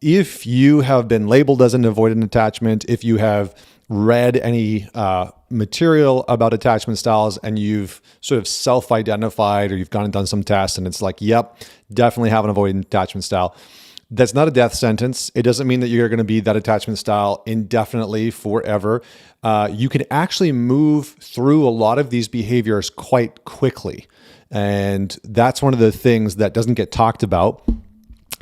if you have been labeled as an avoidant attachment, if you have read any material about attachment styles and you've sort of self-identified or you've gone and done some tests and it's like, yep, definitely have an avoidant attachment style. That's not a death sentence. It doesn't mean that you're going to be that attachment style indefinitely forever. You can actually move through a lot of these behaviors quite quickly. And that's one of the things that doesn't get talked about.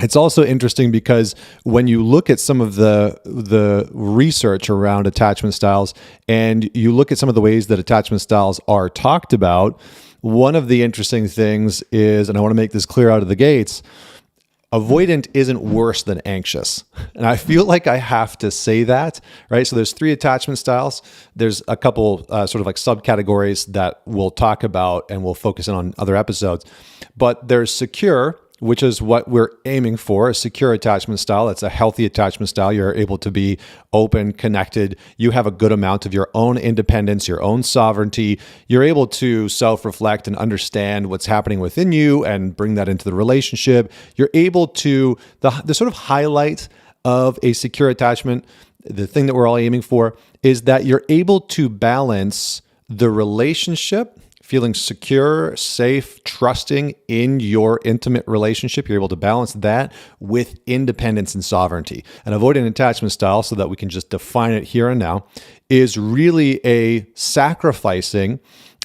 It's also interesting because when you look at some of the research around attachment styles and you look at some of the ways that attachment styles are talked about, one of the interesting things is, and I want to make this clear out of the gates, avoidant isn't worse than anxious. And I feel like I have to say that, right? So there's 3 attachment styles. There's a couple sort of like subcategories that we'll talk about and we'll focus in on other episodes. But there's secure, which is what we're aiming for, a secure attachment style. It's a healthy attachment style. You're able to be open, connected. You have a good amount of your own independence, your own sovereignty. You're able to self-reflect and understand what's happening within you and bring that into the relationship. You're able to, the sort of highlight of a secure attachment, the thing that we're all aiming for, is that you're able to balance the relationship, feeling secure, safe, trusting in your intimate relationship. You're able to balance that with independence and sovereignty. An avoidant attachment style, so that we can just define it here and now, is really a sacrificing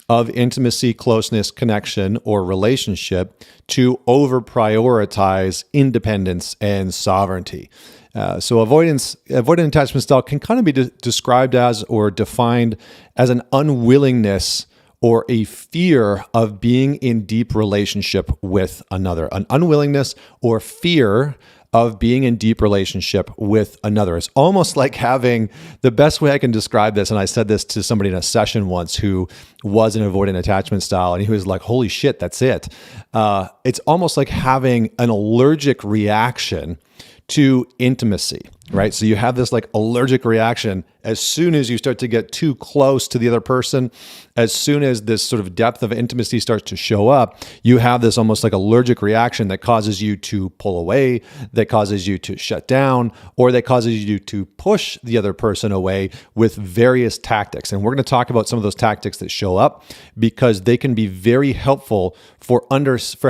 of intimacy, closeness, connection, or relationship to over-prioritize independence and sovereignty. So avoidant attachment style can kind of be described as or defined as an unwillingness or a fear of being in deep relationship with another, an unwillingness or fear of being in deep relationship with another. It's almost like having, the best way I can describe this, and I said this to somebody in a session once who was an avoidant attachment style, and he was like, holy shit, that's it. It's almost like having an allergic reaction to intimacy, right? So you have this like allergic reaction as soon as you start to get too close to the other person, as soon as this sort of depth of intimacy starts to show up, you have this almost like allergic reaction that causes you to pull away, that causes you to shut down, or that causes you to push the other person away with various tactics. And we're going to talk about some of those tactics that show up because they can be very helpful for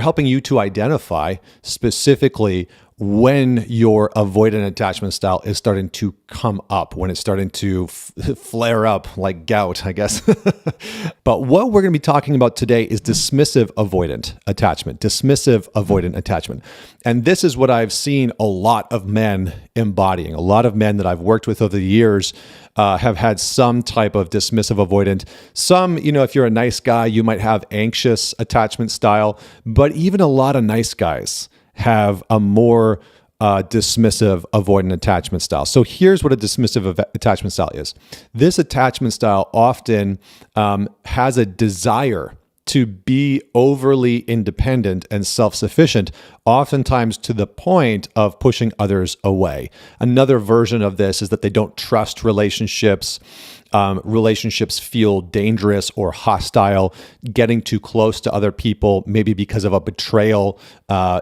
helping you to identify specifically when your avoidant attachment style is starting to come up, when it's starting to flare up like gout, I guess. But what we're going to be talking about today is dismissive avoidant attachment, dismissive avoidant attachment. And this is what I've seen a lot of men embodying. A lot of men that I've worked with over the years have had some type of dismissive avoidant. Some, if you're a nice guy, you might have anxious attachment style, but even a lot of nice guys have a more dismissive avoidant attachment style. So here's what a dismissive attachment style is. This attachment style often has a desire to be overly independent and self-sufficient, oftentimes to the point of pushing others away. Another version of this is that they don't trust relationships. Relationships feel dangerous or hostile. Getting too close to other people, maybe because of a betrayal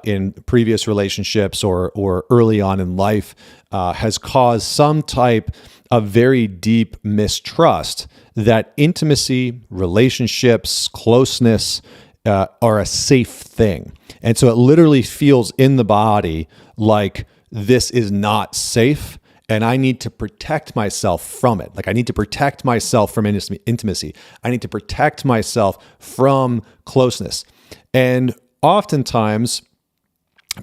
in previous relationships or early on in life, has caused some type of very deep mistrust that intimacy, relationships, closeness are a safe thing. And so it literally feels in the body like this is not safe. And I need to protect myself from it. Like I need to protect myself from intimacy. I need to protect myself from closeness. And oftentimes,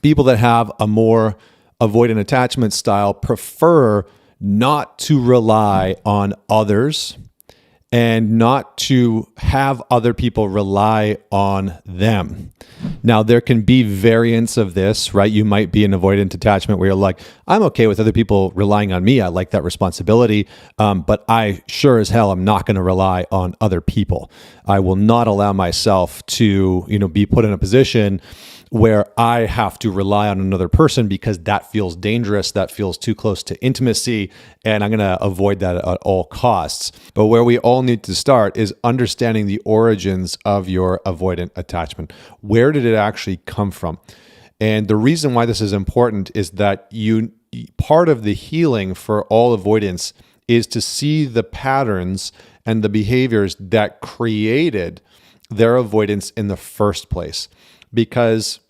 people that have a more avoidant attachment style prefer not to rely on others and not to have other people rely on them. Now, there can be variants of this, right? You might be an avoidant attachment where you're like, I'm okay with other people relying on me. I like that responsibility, but I sure as hell am not going to rely on other people. I will not allow myself to, be put in a position where I have to rely on another person because that feels dangerous, that feels too close to intimacy, and I'm going to avoid that at all costs. But where we all need to start is understanding the origins of your avoidant attachment. Where did it actually come from? And the reason why this is important is that you part of the healing for all avoidance is to see the patterns and the behaviors that created their avoidance in the first place. Because,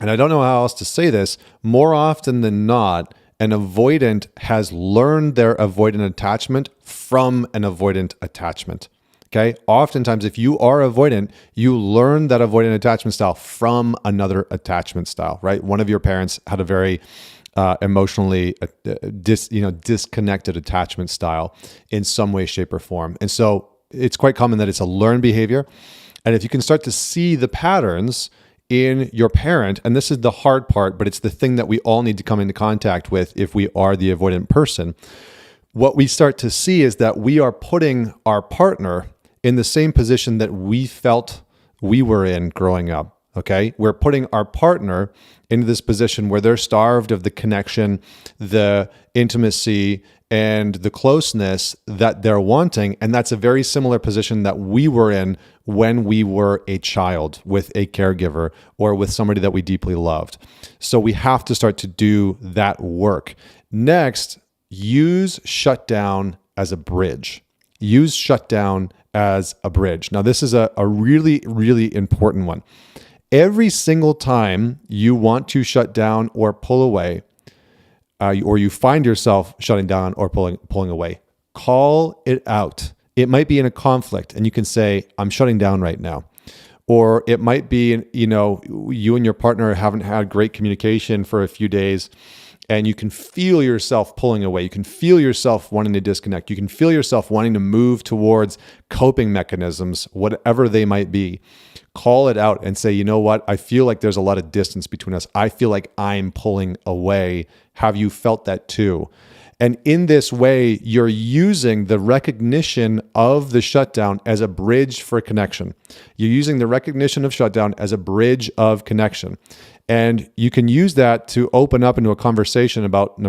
and I don't know how else to say this, more often than not, an avoidant has learned their avoidant attachment from an avoidant attachment. Okay. Oftentimes, if you are avoidant, you learn that avoidant attachment style from another attachment style, right? One of your parents had a very emotionally disconnected attachment style in some way, shape, or form. And so it's quite common that it's a learned behavior. And if you can start to see the patterns in your parent, and this is the hard part, but it's the thing that we all need to come into contact with if we are the avoidant person, what we start to see is that we are putting our partner in the same position that we felt we were in growing up. Okay. We're putting our partner into this position where they're starved of the connection, the intimacy, and the closeness that they're wanting. And that's a very similar position that we were in when we were a child with a caregiver or with somebody that we deeply loved. So we have to start to do that work. Next, use shutdown as a bridge. Use shutdown as a bridge. Now, this is a really, really important one. Every single time you want to shut down or pull away, or you find yourself shutting down or pulling away, call it out. It might be in a conflict, and you can say, "I'm shutting down right now." Or it might be, you and your partner haven't had great communication for a few days, and you can feel yourself pulling away. You can feel yourself wanting to disconnect. You can feel yourself wanting to move towards coping mechanisms, whatever they might be. Call it out and say, "You know what? I feel like there's a lot of distance between us. I feel like I'm pulling away. Have you felt that too?" And in this way, you're using the recognition of the shutdown as a bridge for connection. You're using the recognition of shutdown as a bridge of connection. And you can use that to open up into a conversation about point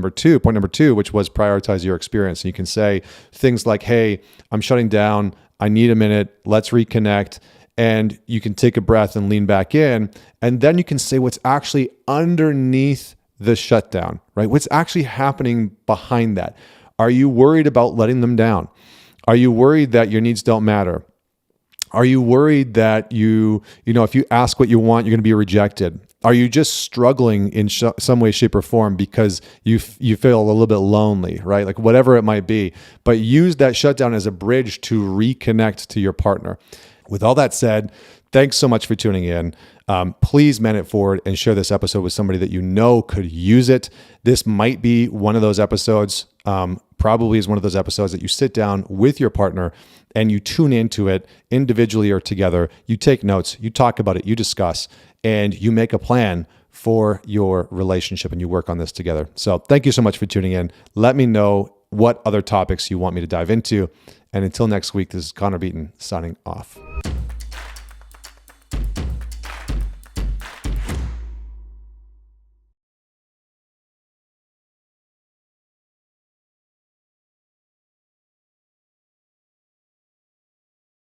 number two, which was prioritize your experience. And you can say things like, "Hey, I'm shutting down. I need a minute. Let's reconnect." And you can take a breath and lean back in. And then you can say what's actually underneath the shutdown, right? What's actually happening behind that? Are you worried about letting them down? Are you worried that your needs don't matter? Are you worried that if you ask what you want, you're going to be rejected? Are you just struggling in some way, shape, or form because you feel a little bit lonely, right? Like whatever it might be. But use that shutdown as a bridge to reconnect to your partner. With all that said, thanks so much for tuning in. Please man it forward and share this episode with somebody that you know could use it. This might be one of those episodes, probably is one of those episodes that you sit down with your partner and you tune into it individually or together. You take notes, you talk about it, you discuss, and you make a plan for your relationship and you work on this together. So thank you so much for tuning in. Let me know what other topics you want me to dive into. And until next week, this is Connor Beaton signing off.